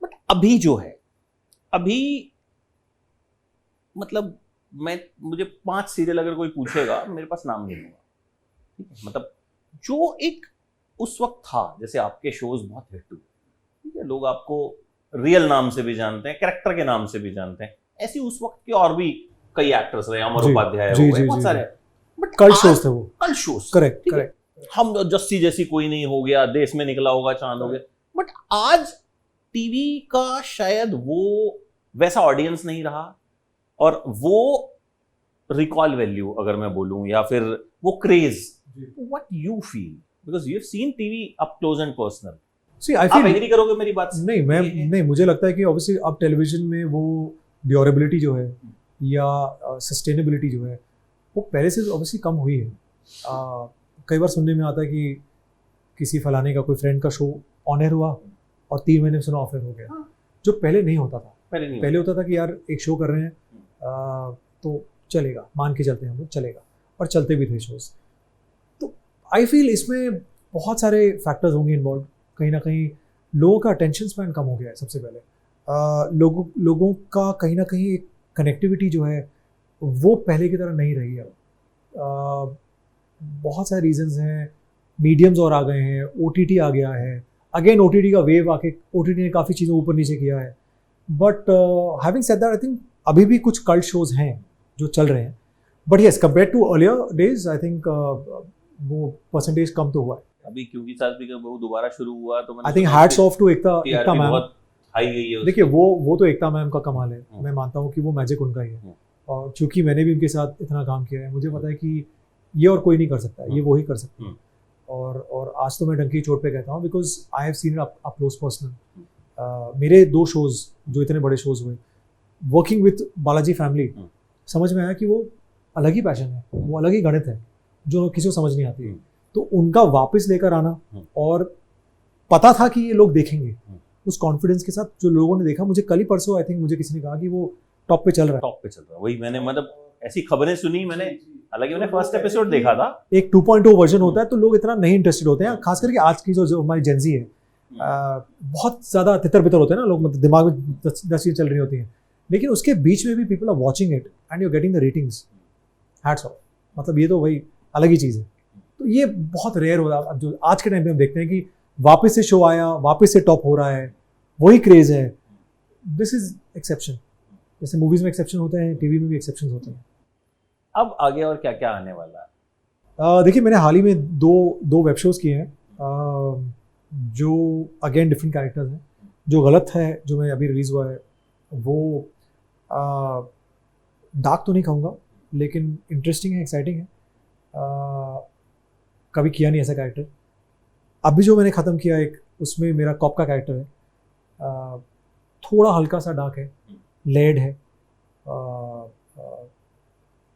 बट अभी जो है, अभी मतलब मुझे 5 सीरियल अगर कोई पूछेगा, मेरे पास नाम नहीं होगा, ठीक है, मतलब जो एक उस वक्त था, जैसे आपके शोज बहुत हिट हुए, ठीक है, लोग आपको रियल नाम से भी जानते हैं, कैरेक्टर के नाम से भी जानते हैं, ऐसी उस वक्त के और भी कई एक्टर्स रहे, अमर उपाध्याय हो गए, बहुत सारे, बट कल शोज थे वो, कल शोज, करेक्ट। हम जस्सी जैसी कोई नहीं हो गया, देश में निकला होगा चांद हो गया, बट आज टीवी का शायद वो वैसा ऑडियंस नहीं रहा, और वो रिकॉल वैल्यू अगर मैं बोलूं, या फिर वो craze, what you feel, because you have seen TV up close and personal. See, I आप feel एग्री करोगे मेरी बात से? नहीं, मुझे लगता है कि ऑब्वियसली अब टेलीविजन में वो ड्यूरेबिलिटी जो है या सस्टेनेबिलिटी जो है, वो पहले से ऑब्वियसली कम हुई है। कई बार सुनने में आता है कि किसी फलाने का कोई फ्रेंड का शो ऑन एयर हुआ और 3 महीने में सुना ऑफ एयर हो गया, जो पहले नहीं होता था। पहले होता था कि यार एक शो कर रहे हैं तो चलेगा, मान के चलते हैं हम लोग, चलेगा, और चलते भी थे शोज। तो आई फील इसमें बहुत सारे फैक्टर्स होंगे इन्वॉल्व। कहीं ना कहीं लोगों का अटेंशन स्पैन कम हो गया है सबसे पहले। लोगों का कहीं ना कहीं एक कनेक्टिविटी जो है वो पहले की तरह नहीं रही है। बहुत सारे रीजंस हैं, मीडियम्स और आ गए हैं, OTT आ गया है, अगेन OTT का वेव आके OTT ने काफ़ी चीज़ें ऊपर नीचे किया है। But having said that, I think अभी भी कुछ कल्ट शोज हैं जो चल रहे हैं, but yes compare to earlier days I think वो परसेंटेज कम तो हुआ है। अभी क्योंकि सास भी वो दोबारा शुरू हुआ तो I think hats off to Ekta ma'am. बहुत हाई गई है देखिए वो तो एकता मैम का कमाल है, मैं मानता हूँ कि वो मैजिक उनका ही है, और चूंकि मैंने भी उनके साथ इतना काम किया है, मुझे पता है कि ये और कोई नहीं कर सकता, ये वो ही कर सकता है। और आज तो मैं डंकी चोट पे कहता हूँ, because I have seen it up close personal. मेरे 2 शोज जो इतने बड़े शोज हुए, वर्किंग विथ बालाजी फैमिली, समझ में आया कि वो अलग ही पैशन है, वो अलग ही गणित है जो किसी को समझ नहीं आती है। तो उनका वापस लेकर आना, और पता था कि ये लोग देखेंगे, उस कॉन्फिडेंस के साथ जो लोगों ने देखा, मुझे कल ही परसों आई थिंक मुझे किसी ने कहा कि वो टॉप पे चल रहा है। वही मैंने मतलब ऐसी खबरें सुनी मैंने, हालांकि मैंने फर्स्ट एपिसोड देखा था। एक 2.0 वर्जन होता है तो लोग इतना नहीं इंटरेस्टेड होते हैं, खास करके आज की जो हमारी जेंजी है, बहुत ज़्यादा तितर बितर होते हैं ना लोग, मतलब दिमाग में 10 चीज़ें चल रही होती हैं, लेकिन उसके बीच में भी people are watching it and you are getting the ratings, hats off. मतलब ये तो वही अलग ही चीज़ है। तो ये बहुत रेयर हो रहा है। अब जो आज के टाइम पे हम देखते हैं कि वापस से शो आया, वापस से टॉप हो रहा है, वही क्रेज है। This is exception. जैसे मूवीज में एक्सेप्शन होते हैं, टीवी में भी एक्सेप्शन होते हैं। अब आगे और क्या क्या आने वाला है? देखिए, मैंने हाल ही में दो वेब शोज़ किए हैं, जो अगेन डिफरेंट कैरेक्टर्स हैं। जो गलत है जो मैं अभी रिलीज़ हुआ है वो डार्क तो नहीं कहूँगा, लेकिन इंटरेस्टिंग है, एक्साइटिंग है। कभी किया नहीं ऐसा कैरेक्टर। अभी जो मैंने ख़त्म किया एक, उसमें मेरा कॉप का कैरेक्टर है, थोड़ा हल्का सा डार्क है, लेड है,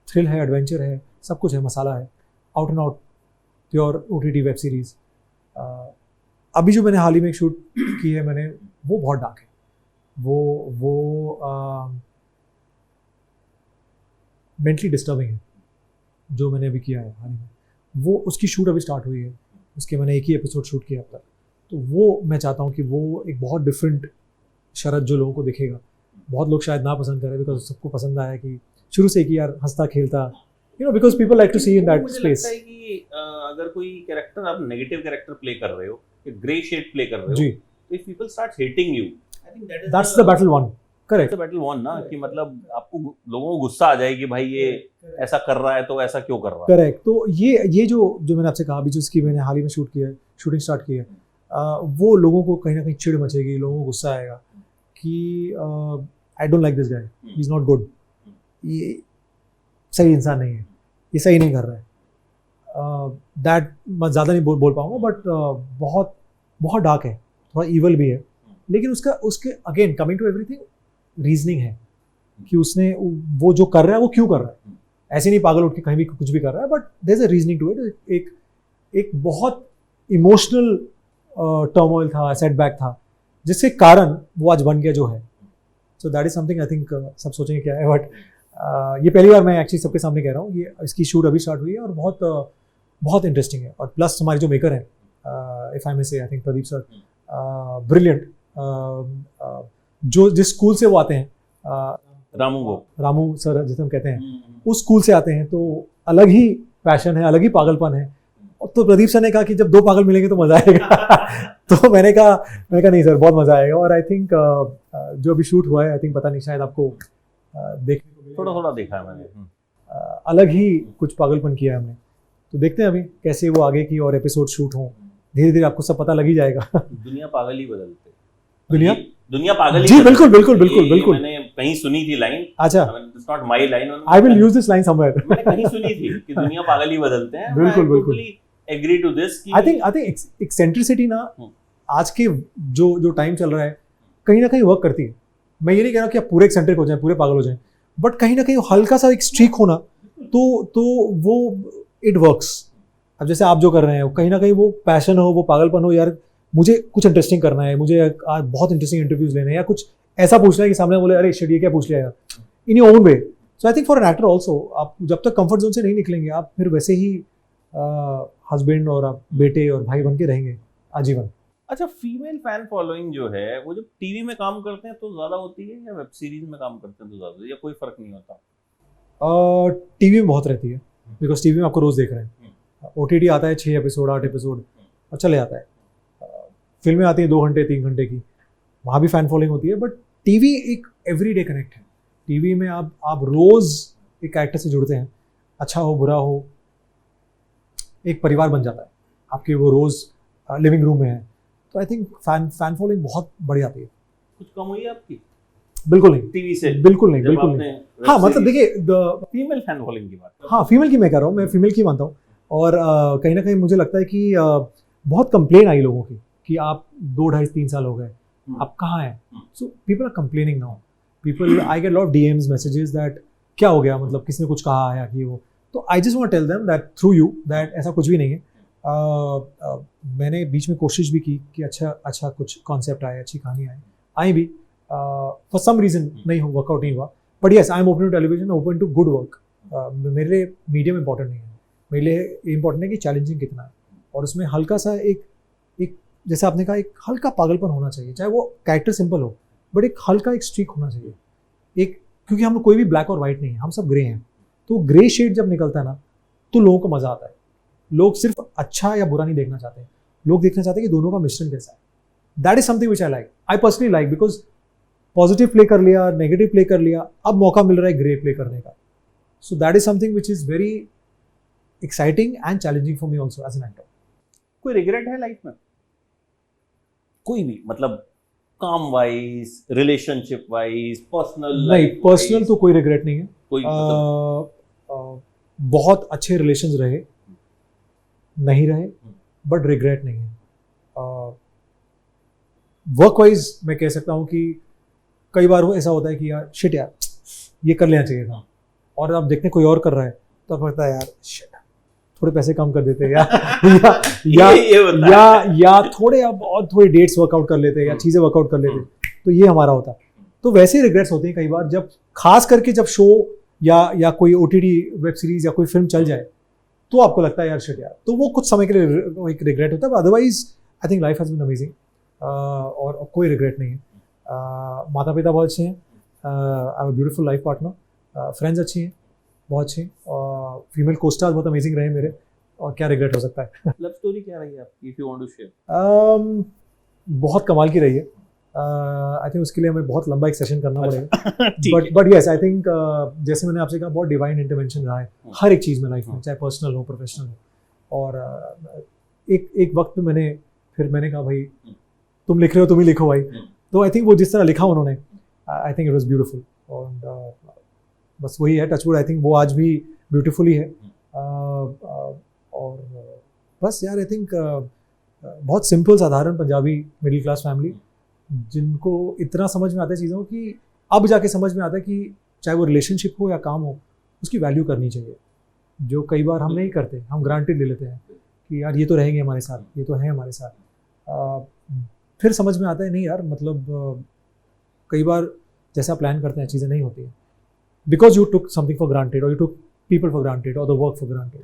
थ्रिल है, एडवेंचर है, सब कुछ है, मसाला है, out and out pure OTT web series. अभी जो मैंने हाल ही में एक शूट की है मैंने, वो बहुत डार्क है। वो मेंटली डिस्टर्बिंग है जो मैंने अभी किया है हाल ही में। वो उसकी शूट अभी स्टार्ट हुई है, उसके मैंने एक ही एपिसोड शूट किया अब तक। तो वो मैं चाहता हूँ कि वो एक बहुत डिफरेंट शरद जो लोगों को दिखेगा। बहुत लोग शायद ना पसंद करें, बिकॉज सबको पसंद आया कि शुरू से कि यार हंसता खेलता, because people like to see in that space. अगर कोई कैरेक्टर आप नेगेटिव कैरेक्टर प्ले कर रहे हो, ग्रे शेड प्ले कर रहे हो, जी, तो if people start hating you, I think that's the battle one. Correct, battle one ना, कि मतलब आपको लोगों को गुस्सा आ जाए कि भाई ये ऐसा कर रहा है तो ऐसा क्यों कर रहा है। करेक्ट। तो ये जो मैंने आपसे कहा अभी, जो इसकी मैंने हाल ही में शूटिंग स्टार्ट की है, वो लोगों को कहीं ना कहीं चिढ़ मचेगी, लोगों को गुस्सा आएगा कि I don't like this guy, he is not good, ये सही इंसान नहीं है, ये सही नहीं कर रहा है। दैट मैं ज़्यादा नहीं बोल पाऊँगा, बट बहुत बहुत डार्क है, थोड़ा ईवल भी है, लेकिन उसके again coming to everything, reasoning है कि उसने वो जो कर रहा है वो क्यों कर रहा है। ऐसे नहीं पागल उठ के कहीं भी कुछ भी कर रहा है, but there is a reasoning to it. एक बहुत इमोशनल टर्मोइल था, सेटबैक था, जिसके कारण वो आज बन गया जो है। सो that is something I think सब सोचेंगे क्या है, बट ये पहली बार मैं एक्चुअली सबके सामने कह रहा हूँ। ये इसकी शूट अभी स्टार्ट हुई है और बहुत इंटरेस्टिंग है। और प्लस हमारे जो मेकर हैं, इफ आई मे से, I think Pradeep sir, brilliant, जो जिस स्कूल से वो आते हैं, रामू सर जिसे हम कहते हैं, उस स्कूल से आते हैं, तो अलग ही पैशन है, अलग ही पागलपन है। तो प्रदीप सर ने कहा कि जब 2 पागल मिलेंगे तो मजा आएगा। तो मैंने कहा नहीं सर, बहुत मजा आएगा। और आई थिंक जो अभी शूट हुआ है, आई थिंक पता नहीं, शायद आपको देखने को थोड़ा देखा है मैंने, अलग ही कुछ पागलपन किया है हमने। तो देखते हैं अभी कैसे वो आगे की और एपिसोड शूट हों, धीरे धीरे आपको सब पता लग ही जाएगा। दुनिया पागल ही बदलते, दुनिया पागल ही। जी बिल्कुल बिल्कुल बिल्कुल बिल्कुल। मैंने कहीं सुनी थी लाइन, अच्छा, it's not my line, I will use this line somewhere. मैंने कहीं सुनी थी कि दुनिया पागल ही बदलते हैं। बिल्कुल बिल्कुल, agree to this. I think eccentricity ना आज के जो टाइम चल रहा है, कहीं ना कहीं वर्क करती है। मैं ये नहीं कह रहा कि आप पूरे एक्सेंट्रिक हो जाएं, पूरे पागल हो जाएं, बट कहीं ना कहीं हल्का सा एक स्ट्रीक होना, तो वो इट वर्क्स। अब जैसे आप जो कर रहे हैं, कहीं ना कहीं वो पैशन हो, वो पागलपन हो, यार मुझे कुछ इंटरेस्टिंग करना है, मुझे आज बहुत इंटरेस्टिंग इंटरव्यूज लेने हैं, या कुछ ऐसा पूछना है कि सामने बोले अरे शिट ये क्या पूछ लिया यार, in your own way. So I think for an actor also, आप जब तक कंफर्ट जोन से नहीं निकलेंगे, आप फिर वैसे ही हस्बैंड और आप बेटे और भाई बन के रहेंगे आजीवन। अच्छा, फीमेल फैन फॉलोइंग जो है वो जब टीवी में काम करते हैं तो ज्यादा होती है या वेब सीरीज में काम करते हैं तो ज्यादा, या कोई फर्क नहीं होता? टीवी में बहुत रहती है, बिकॉज टीवी में आपको रोज़ देख रहे हैं। OTT आता है 6 एपिसोड 8 एपिसोड और चले जाता है। फिल्में आती हैं 2 घंटे 3 घंटे की, वहाँ भी फैन फॉलोइंग होती है। बट टीवी एक एवरीडे कनेक्ट है। टीवी में आप रोज़ एक कैरेक्टर से जुड़ते हैं, अच्छा हो बुरा हो, एक परिवार बन जाता है आपके, वो रोज़ लिविंग रूम में है। तो आई थिंक फैन फॉलोइंग बहुत बढ़ जाती है। कुछ कम हुई है आपकी बिल्कुल नहीं, टीवी से? बिल्कुल नहीं, बिल्कुल नहीं। हाँ मतलब देखिए, फीमेल फैन फॉलोइंग की बात, हाँ फीमेल की मैं कह रहा हूँ, मैं फीमेल की मानता हूँ। और कहीं ना कहीं मुझे लगता है कि बहुत कंप्लेन आई लोगों की कि आप 2 ढाई 3 साल हो गए, आप कहाँ हैं? So people are complaining now, people, I get lot DMs messages that क्या हो गया, मतलब किसी ने कुछ कहा है कि वो, तो I just want tell them that through you that ऐसा कुछ भी नहीं है। मैंने बीच में कोशिश भी की कि अच्छा कुछ कॉन्सेप्ट आए, अच्छी कहानी आई भी, फॉर सम रीज़न नहीं हो, वर्कआउट नहीं हुआ। But yes, I am open to television, open to good work. मेरे लिए मीडियम इंपॉर्टेंट नहीं है, मेरे लिए इंपॉर्टेंट है कि चैलेंजिंग कितना है, और उसमें हल्का सा एक जैसे आपने कहा, एक हल्का पागलपन होना चाहिए। चाहे वो कैरेक्टर सिंपल हो, बट एक हल्का एक स्ट्रीक होना चाहिए एक, क्योंकि हम लोग कोई भी ब्लैक और वाइट नहीं है, हम सब ग्रे हैं। तो ग्रे शेड जब निकलता है ना, तो लोगों को मज़ा आता है। लोग सिर्फ अच्छा या बुरा नहीं देखना चाहते, लोग देखना चाहते हैं कि दोनों का मिश्रण कैसा है। That is something which I like, I personally like, because positive play कर लिया, नेगेटिव प्ले कर लिया, अब मौका मिल रहा है ग्रे प्ले करने का। So that is something which is very exciting and challenging for me also as an actor. कोई रिग्रेट है लाइफ में? कोई भी, मतलब काम वाइज, रिलेशनशिप वाइज, पर्सनल? नहीं, पर्सनल तो कोई रिग्रेट नहीं है। कोई बहुत अच्छे रिलेशंस रहे, नहीं रहे, बट रिग्रेट नहीं है। वर्क वाइज मैं कह सकता हूँ कि कई बार वो ऐसा होता है कि यार शिट यार ये कर लेना चाहिए था, और आप देखते हैं कोई और कर रहा है तो आपको लगता है यार शिट थोड़े पैसे कम कर देते या थोड़े अब और थोड़ी डेट्स वर्कआउट कर लेते या चीज़ें वर्कआउट कर लेते, तो ये हमारा होता। तो वैसे ही रिग्रेट्स होते हैं कई बार, जब खास करके जब शो या कोई OTT वेब सीरीज या कोई फिल्म चल जाए तो आपको लगता है यार शिट यार, तो वो कुछ समय के लिए एक रिग्रेट होता है। Otherwise I think life has been amazing, और कोई रिग्रेट नहीं है। माता पिता बहुत अच्छे हैं, I have a beautiful life partner, friends अच्छी हैं, बहुत अच्छे, और फीमेल कोस्टार्स बहुत अमेजिंग रहे मेरे, और क्या रिग्रेट हो सकता है। लव स्टोरी क्या रही है आपकी, if you want to share? बहुत कमाल की रही है। आई थिंक उसके लिए हमें बहुत लंबा एक सेशन करना पड़ेगा, बट यस आई थिंक जैसे मैंने आपसे कहा, बहुत डिवाइन इंटरवेंशन रहा है हर एक चीज़ में लाइफ में, चाहे पर्सनल हो प्रोफेशनल हो। और एक वक्त में मैंने कहा भाई तुम लिख रहे हो, तुम ही लिखो भाई। तो आई थिंक वो जिस तरह लिखा उन्होंने, I think it was beautiful, और बस वही है, टचवुड, आई थिंक वो आज भी ब्यूटीफुल ही है। और बस यार आई थिंक बहुत सिंपल साधारण पंजाबी मिडिल क्लास फैमिली, जिनको इतना समझ में आता है चीज़ों की, अब जाके समझ में आता है कि चाहे वो रिलेशनशिप हो या काम हो, उसकी वैल्यू करनी चाहिए, जो कई बार हम नहीं करते, हम ग्रांटेड ले लेते हैं कि यार ये तो रहेंगे हमारे साथ, ये तो है हमारे साथ। फिर समझ में आता है नहीं यार, मतलब कई बार जैसा प्लान करते हैं चीज़ें नहीं होती हैं, because you took something for granted, और you took people for granted, और द वर्क फॉर ग्रांटेड।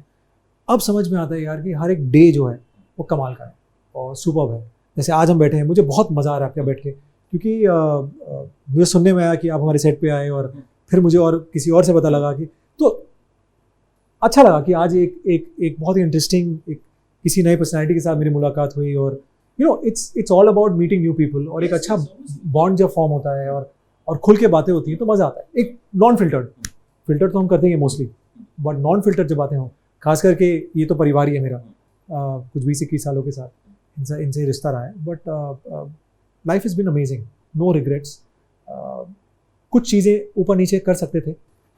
अब समझ में आता है यार कि हर एक डे जो है वो कमाल का है और सुपर्ब है। जैसे आज हम बैठे हैं, मुझे बहुत मज़ा आ रहा है आपके बैठ के, क्योंकि मुझे सुनने में आया कि आप हमारे सेट पे आए, और फिर मुझे और किसी और से पता लगा कि, तो अच्छा लगा कि आज एक बहुत ही इंटरेस्टिंग किसी नई पर्सनैलिटी के साथ मेरी मुलाकात हुई। और you know it's all about meeting new people, और एक अच्छा बॉन्ड जब फॉर्म होता है और खुल के बातें होती हैं तो मज़ा आता है। एक नॉन फिल्टर तो हम करते हैं मोस्टली, बट नॉन फिल्टर जब बातें हों, खास करके ये तो परिवार ही है मेरा, कुछ 20-21 सालों के साथ इनसे रिश्ता रहा है। But life is been amazing, no regrets. कुछ चीज़ें ऊपर नीचे कर सकते थे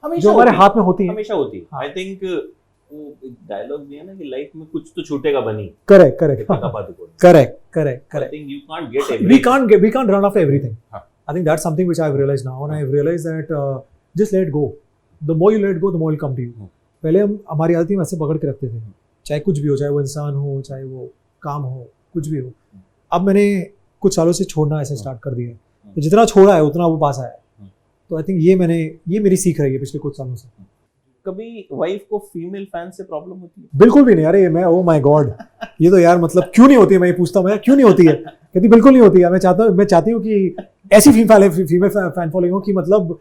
जो हमारे हाथ में होती है, हमेशा होती है। आई थिंक वो एक डायलॉग भी है ना कि लाइफ में कुछ तो छूटेगा बनी। Correct. I think you can't get everything. We can't run after everything. I think that's something which I've realized now, and I've realized that just let go. The more you let go, the more will come to you. पहले हम हमारी आदतें वैसे पकड़ के रखते थे, चाहे कुछ भी हो, चाहे वो इंसान हो, चाहे वो काम हो, कुछ भी हो। अब मैंने कुछ सालों से छोड़ना ऐसे स्टार्ट कर दिया, तो जितना छोड़ा है उतना वो पास आया है। तो आई थिंक ये मेरी सीख रही है पिछले कुछ सालों से। कभी वाइफ को फीमेल फैन से प्रॉब्लम होती है? बिल्कुल भी नहीं। अरे मैं ओ माय गॉड, ये तो यार मतलब क्यों नहीं होती है, मैं ये पूछता हूँ यार क्यों नहीं होती है, कहती बिल्कुल नहीं होती है। मैं चाहती हूँ कि ऐसी फीमेल फैन फॉलोइंग हो कि मतलब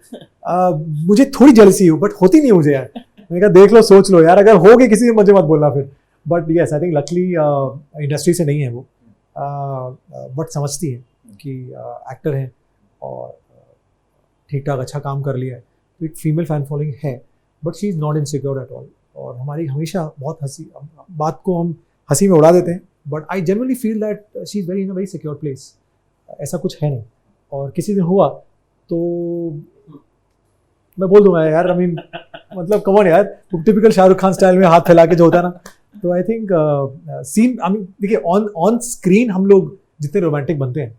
मुझे थोड़ी जेलसी हो, बट होती नहीं मुझे यार। मैंने कहा देख लो, सोच लो यार, अगर होगी किसी से मुझे मत बोलना फिर। But yes, I think luckily industry से नहीं है वो, बट समझती है कि एक्टर हैं और ठीक ठाक अच्छा काम कर लिया है, तो एक फीमेल फैन फॉलोइंग है, but she is not insecure at all. और हमारी हमेशा बहुत हंसी, बात को हम हंसी में उड़ा देते हैं, but I generally feel that she is very in a very secure place. ऐसा कुछ है नहीं, और किसी दिन हुआ तो मैं बोल दूंगा यार, आई मीन मतलब कम ऑन यार, टिपिकल शाहरुख खान स्टाइल में हाथ फैला के जो होता है ना, तो I think scene, I mean देखिए ऑन स्क्रीन हम लोग जितने रोमांटिक बनते हैं,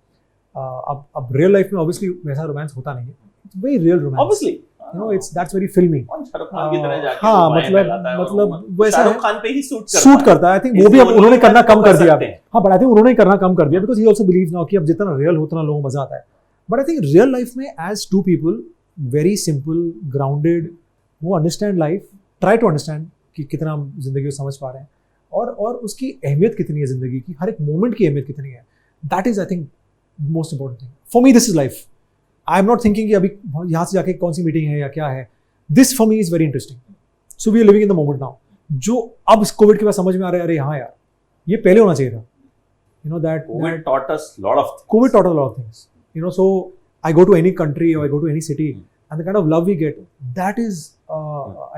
अब रियल लाइफ में ऑब्वियसली वैसा रोमांस होता नहीं है, it's very real romance, obviously you know, it's that's very filmy. कौन शाहरुख खान की तरह जाके हाँ, वो बाएं फैलाता है और मतलब वो वैसा है, शाहरुख खान पे ही सूट करता है। आई थिंक वो भी अब इसलिए उन्होंने वो करना कम कर कर दिया। सकते हैं। हाँ, बट आई थिंक उन्होंने करना कम कर दिया, because he also believe now कि अब जितना रियल हो उतना लोगों को मजा आता है। But I think real life में as to people, very simple, grounded, वो understand life, try to understand कि कितना हम जिंदगी को समझ पा रहे हैं, और उसकी अहमियत कितनी है जिंदगी की, हर एक मोमेंट की अहमियत कितनी है। That is I think most important thing for me. This is life. I am not thinking कि अभी यहाँ से जाके कौन सी मीटिंग है या क्या है। This for me is very interesting. So we are living in the moment now. जो अब कोविड के बाद समझ में आ रहा है, अरे हाँ यार, ये पहले होना चाहिए था, you know, that COVID taught us lot of things. COVID taught us a lot of things, you know. So I go to any country or I go to any city, and the kind of love we get, that is,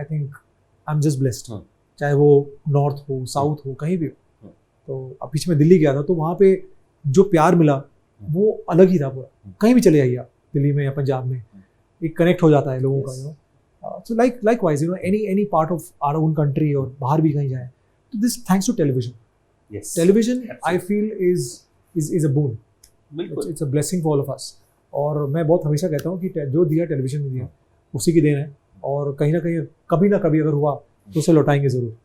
I think, I'm just blessed. चाहे वो north हो, south हो, कहीं भी हो। तो अब पीछे में दिल्ली गया था, तो वहाँ पे जो प्यार मिला वो अलग ही था पूरा। कहीं भी चले जाइए आप, दिल्ली में या पंजाब में, एक कनेक्ट हो जाता है लोगों का, you know. So likewise, you know, any part of our own country और बाहर भी कहीं जाए, तो this thanks to television. Yes. Television, Absolutely. I feel is a boon. बिल्कुल। It's a blessing for all of us. और मैं बहुत हमेशा कहता हूँ कि जो दिया टेलीविजन ने दिया, उसी की देन है, और कहीं ना कभी अगर हुआ तो उसे लौटाएंगे जरूर।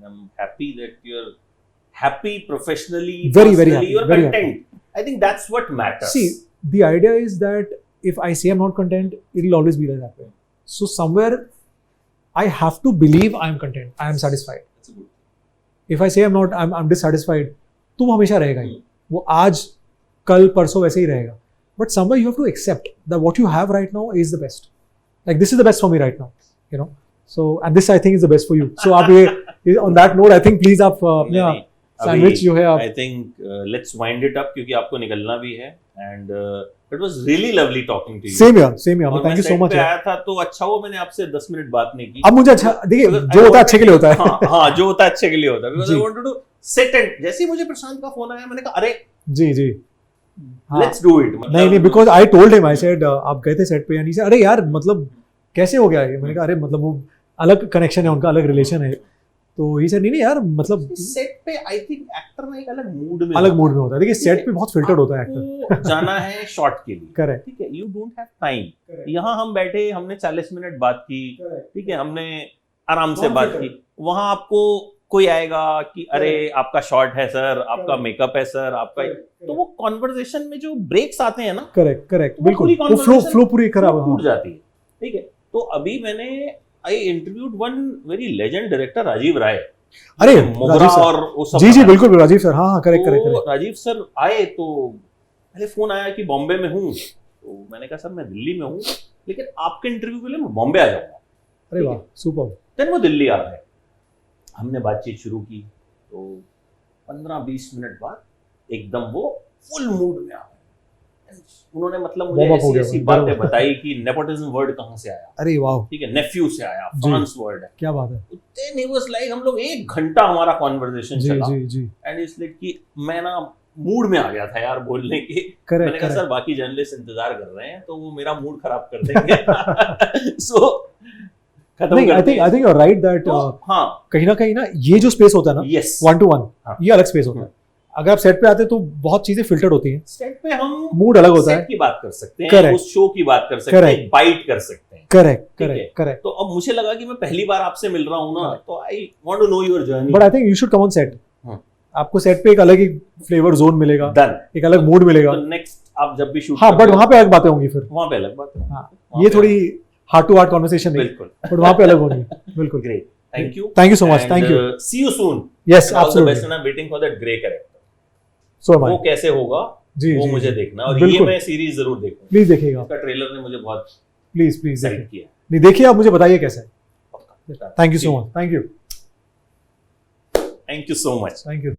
I'm happy that you're happy professionally, Very personally, happy, you're very content. I think that's what matters. See, the idea is that if I say I'm not content, it will always be like that way. So somewhere I have to believe I am content, I am satisfied. That's a good thing. If I say I'm dissatisfied, तो वो हमेशा रहेगा ही, वो आज कल परसों वैसे ही रहेगा। But somewhere you have to accept that what you have right now is the best. Like this is the best for me right now, you know. So and this I think is the best for you. So आप ये on that note, I think please आप अपना sandwich जो है आप, I think let's wind it up क्योंकि आपको निकलना भी है, and it was really lovely talking to you. Same यार। और थैंक यू सो मैं मच set पे यार। आया था तो अच्छा हुआ मैंने आपसे 10 मिनट बात नहीं की। अब मुझे अच्छा, देखिए Because जो I होता है wanted- अच्छे के लिए होता है। हाँ, जो होता है अच्छे के लिए होता है। Because I ji. wanted to sit and जैसे ही मुझे प्रशांत का फोन आया, मैंने कहा अरे जी हाँ। let's do it। नहीं, because I told him, I said आप गए थे सेट पे, यानी से अरे यार मतलब कैसे हो गया ये। मैंने कहा अरे मतलब वो अलग कनेक्शन है उनका, अलग रिलेशन है। तो ही सेड नहीं यार मतलब सेट पे आई थिंक एक्टर ना एक अलग मूड में होता है। देखिए सेट पे बहुत फिल्टर्ड होता है एक्टर। आपको जाना है शॉट के लिए, करेक्ट। ठीक है, यू डोंट हैव टाइम। यहाँ हम बैठे, हमने 40 मिनट बात की, ठीक है, हमने आराम से बात की। वहां आपको कोई आएगा कि अरे आपका शॉट है सर, आपका मेकअप है सर, आपका, तो वो कॉन्वर्सेशन में जो ब्रेक्स आते हैं ना, करेक्ट वो बिल्कुल, पूरी वो फ्लो पूरी खराब टूट जाती है। ठीक है, तो अभी मैंने I interviewed one very legend director Rajiv Rai. अरे मोगरा राजीव सर, और वो सब जी बनाया। बिल्कुल राजीव सर, हाँ करेक्ट। तो राजीव सर आए तो पहले फोन आया कि बॉम्बे में हूँ, तो मैंने कहा सर मैं दिल्ली में हूँ, लेकिन आपके इंटरव्यू के लिए मैं बॉम्बे आ जाऊंगा। अरे वाह, सुपर। देन वो दिल्ली आ गए, हमने बातचीत शुरू की, तो 15-20 मिनट बाद एकदम वो फुल मूड में आ गए। उन्होंने मतलब मुझे Warm up हो ऐसी गया, ऐसी बराबर। बातें बताई कि नेपोटिज्म वर्ड कहाँ से आया, अरे वाह, ठीक है, नेफ्यू से आया, जी। फ्रांस वर्ड है। क्या बात है। देन ही वाज लाइक, हम लोग 1 घंटा हमारा कॉन्वर्सेशन जी चला, जी जी, एंड इट्स लाइक कि मैं ना मूड में आ गया था यार बोलने के। मैंने करेक्ट कहा सर बाकी जर्नलिस्ट इंतजार कर रहे हैं, तो वो मेरा मूड खराब कर देंगे। सो खत्म नहीं, आई करते think you are right that हाँ, कहीं ना ये जो स्पेस होता है ना, यस, 1-to-1, हाँ। ये अलग स्पेस होता है। अगर आप सेट पे आते तो बहुत चीजें फिल्टर्ड होती हैं, सेट पे हम मूड अलग होता सेट है। की बात कर सकते हैं, Correct. उस शो की बात कर सकते Correct. हैं, बाइट कर सकते हैं। करेक्ट ठीक है। Correct correct. तो अब मुझे लगा कि मैं पहली बार आपसे मिल रहा हूँ ना, तो I want to know your journey. But I think you should come on set. हाँ। आपको सेट पे एक अलग ही फ्लेवर जोन मिलेगा, डन। एक अलग मूड मिलेगा। तो नेक्स्ट आप जब भी शूट हाँ, बट वहां पे अलग बातें होंगी फिर। वहां पे अलग बात है। हाँ, वहाँ ये पे थोड़ी हार्ट टू हार्ट कॉन्वर्सेशन नहीं, बिल्कुल बट वहाँ पे अलग होनी है, बिल्कुल। Great thank you Thank you so much, thank you. See you soon Yes, all the absolutely. Best and I am waiting for that grey character So am I. वो कैसे होगा जी वो जी मुझे देखना और ये बिल्कुल। मैं सीरीज जरूर देखूंगा प्लीज देखिएगा, इसका ट्रेलर ने मुझे बहुत प्लीज प्लीज एक्साइट देखिए, किया नहीं देखिए आप मुझे बताइए कैसा है। पक्का thank you so much, thank you thank you so much thank you.